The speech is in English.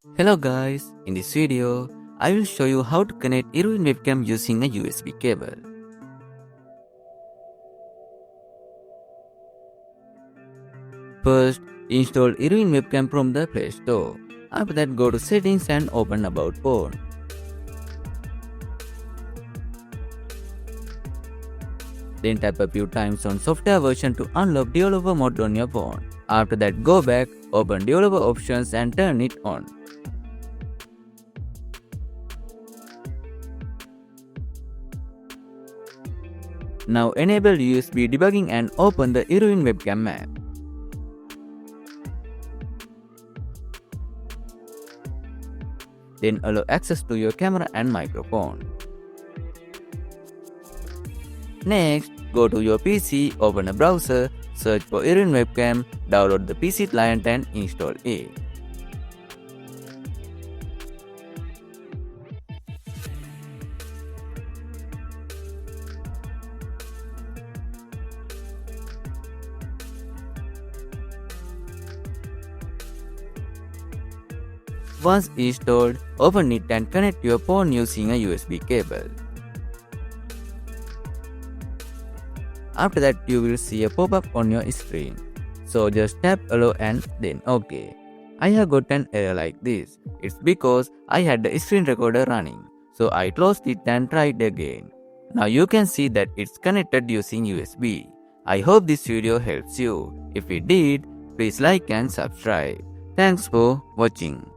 Hello guys, in this video, I will show you how to connect Iriun Webcam using a USB cable. First, install Iriun Webcam from the Play Store. After that, go to Settings and open About Phone. Then tap a few times on Software version to unlock developer mode on your phone. After that, go back, open developer options and turn it on. Now enable USB debugging and open the Iriun Webcam app. Then allow access to your camera and microphone. Next, go to your PC, open a browser, search for Iriun Webcam, download the PC client and install it. Once installed, open it and connect your phone using a USB cable. After that, you will see a pop-up on your screen. So just tap allow and then OK. I have got an error like this. It's because I had the screen recorder running. So I closed it and tried again. Now you can see that it's connected using USB. I hope this video helps you. If it did, please like and subscribe. Thanks for watching.